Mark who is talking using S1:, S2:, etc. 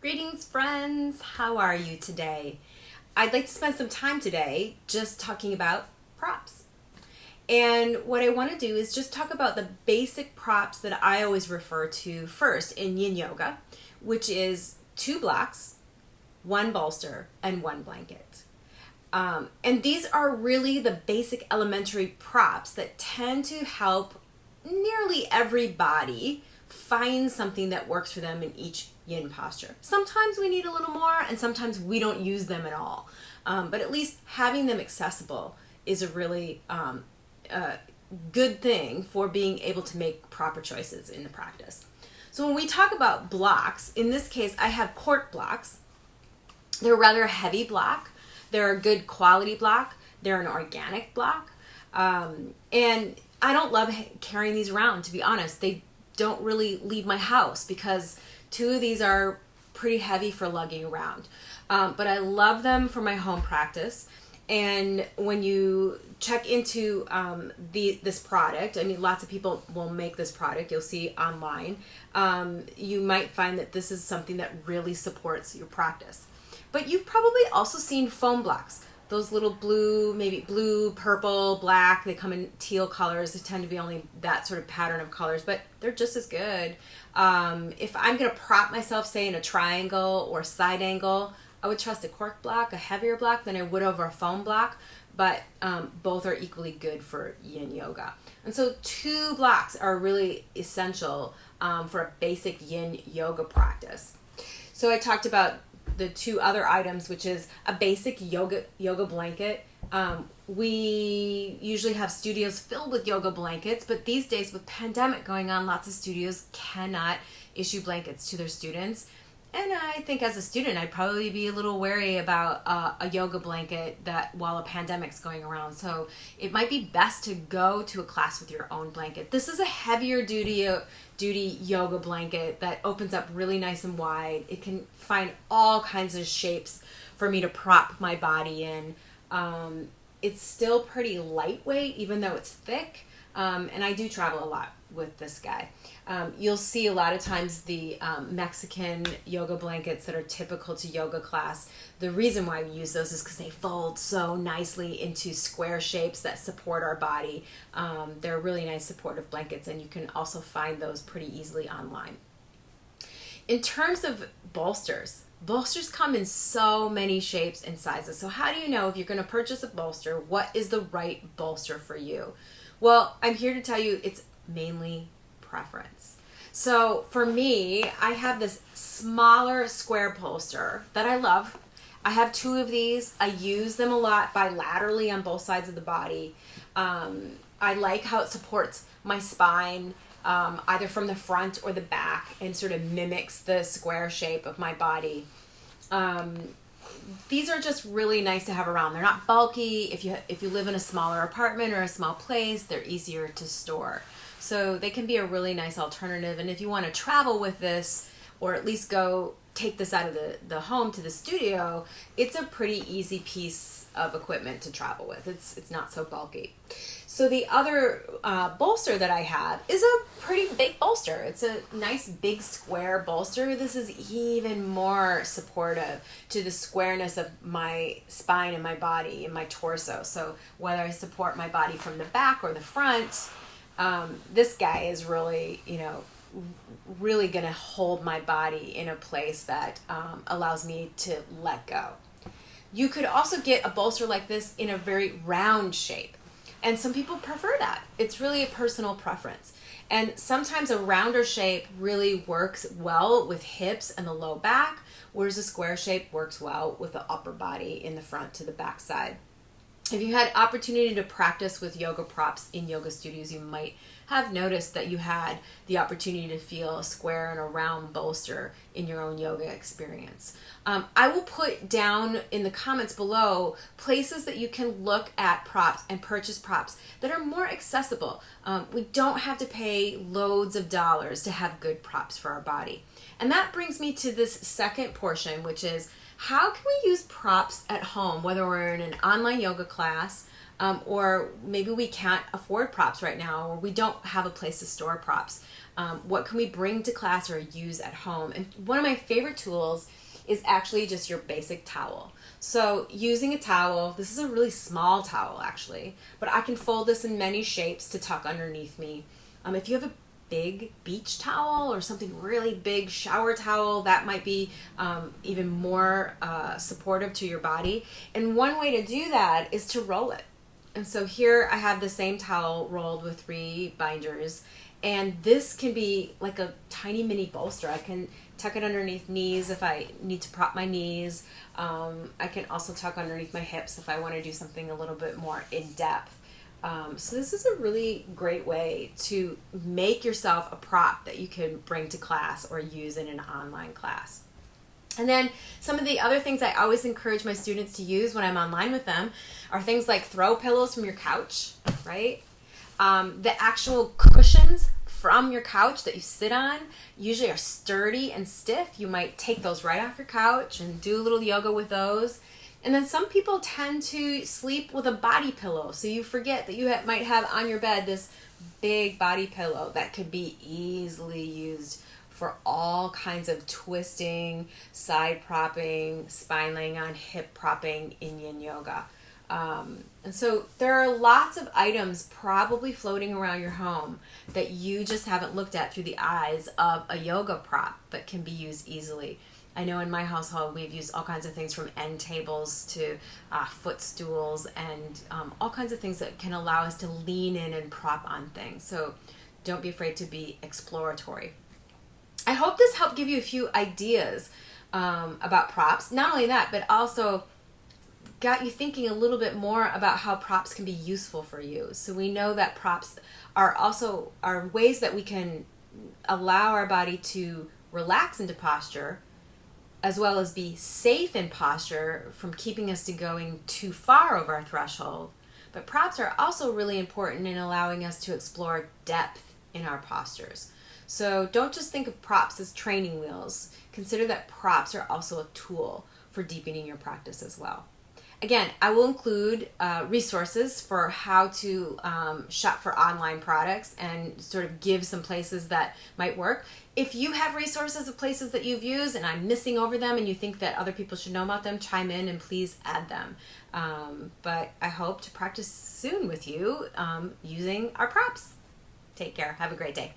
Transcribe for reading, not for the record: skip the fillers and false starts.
S1: Greetings, friends. How are you today? I'd like to spend some time today just talking about props. And what I want to do is just talk about the basic props that I always refer to first in Yin Yoga, which is 2 blocks, 1 bolster, and 1 blanket. And these are really the basic elementary props that tend to help nearly everybody find something that works for them in each yin posture. Sometimes we need a little more, and sometimes we don't use them at all. But at least having them accessible is a really good thing for being able to make proper choices in the practice. So when we talk about blocks, in this case, I have cork blocks. They're a rather heavy block. They're a good quality block. They're an organic block. And I don't love carrying these around, to be honest. They don't really leave my house because 2 of these are pretty heavy for lugging around. But I love them for my home practice. And when you check into this product, I mean, lots of people will make this product. You'll see online. You might find that this is something that really supports your practice. But you've probably also seen foam blocks. Those little blue, maybe blue, purple, black, they come in teal colors. They tend to be only that sort of pattern of colors, but they're just as good. If I'm going to prop myself, say, in a triangle or side angle, I would trust a cork block, a heavier block, than I would over a foam block, but both are equally good for Yin Yoga. And so 2 blocks are really essential for a basic Yin Yoga practice. So I talked about the 2 other items, which is a basic yoga blanket. We usually have studios filled with yoga blankets, but these days with pandemic going on, lots of studios cannot issue blankets to their students. And I think as a student, I'd probably be a little wary about a yoga blanket that while a pandemic's going around. So it might be best to go to a class with your own blanket. This is a heavier duty yoga blanket that opens up really nice and wide. It can find all kinds of shapes for me to prop my body in. It's still pretty lightweight, even though it's thick. And I do travel a lot with this guy. You'll see a lot of times the Mexican yoga blankets that are typical to yoga class. The reason why we use those is because they fold so nicely into square shapes that support our body. They're really nice supportive blankets, and you can also find those pretty easily online. In terms of bolsters come in so many shapes and sizes. So how do you know if you're going to purchase a bolster, what is the right bolster for you? Well, I'm here to tell you it's mainly preference. So for me, I have this smaller square bolster that I love. I have 2 of these. I use them a lot bilaterally on both sides of the body. I like how it supports my spine, either from the front or the back, and sort of mimics the square shape of my body. These are just really nice to have around. They're not bulky. If you live in a smaller apartment or a small place, they're easier to store. So they can be a really nice alternative. And if you want to travel with this, or at least go take this out of the home to the studio, it's a pretty easy piece of equipment to travel with. It's not so bulky. So the other bolster that I have is a pretty big bolster. It's a nice big square bolster. This is even more supportive to the squareness of my spine and my body and my torso. So whether I support my body from the back or the front, this guy is really, really going to hold my body in a place that allows me to let go. You could also get a bolster like this in a very round shape. And some people prefer that. It's really a personal preference. And sometimes a rounder shape really works well with hips and the low back, whereas a square shape works well with the upper body in the front to the back side. If you had opportunity to practice with yoga props in yoga studios, you might have noticed that you had the opportunity to feel a square and a round bolster in your own yoga experience. I will put down in the comments below places that you can look at props and purchase props that are more accessible. We don't have to pay loads of dollars to have good props for our body. And that brings me to this second portion, which is how can we use props at home, whether we're in an online yoga class, or maybe we can't afford props right now, or we don't have a place to store props. What can we bring to class or use at home? And one of my favorite tools is actually just your basic towel. So using a towel, this is a really small towel actually, but I can fold this in many shapes to tuck underneath me. If you have a big beach towel or something really big, shower towel, that might be even more supportive to your body. And one way to do that is to roll it. And so here I have the same towel rolled with 3 binders, and this can be like a tiny mini bolster. I can tuck it underneath knees if I need to prop my knees. I can also tuck underneath my hips if I want to do something a little bit more in depth. So this is a really great way to make yourself a prop that you can bring to class or use in an online class. And then some of the other things I always encourage my students to use when I'm online with them are things like throw pillows from your couch, right? The actual cushions from your couch that you sit on usually are sturdy and stiff. You might take those right off your couch and do a little yoga with those. And then some people tend to sleep with a body pillow. So you forget that you might have on your bed this big body pillow that could be easily used for all kinds of twisting, side propping, spine laying on, hip propping in Yin Yoga. And so there are lots of items probably floating around your home that you just haven't looked at through the eyes of a yoga prop but can be used easily. I know in my household we've used all kinds of things from end tables to footstools and all kinds of things that can allow us to lean in and prop on things. So don't be afraid to be exploratory. I hope this helped give you a few ideas about props. Not only that, but also got you thinking a little bit more about how props can be useful for you. So we know that props are ways that we can allow our body to relax into posture, as well as be safe in posture from keeping us to going too far over our threshold. But props are also really important in allowing us to explore depth in our postures. So don't just think of props as training wheels. Consider that props are also a tool for deepening your practice as well. Again, I will include resources for how to shop for online products and sort of give some places that might work. If you have resources of places that you've used and I'm missing over them and you think that other people should know about them, chime in and please add them. But I hope to practice soon with you using our props. Take care. Have a great day.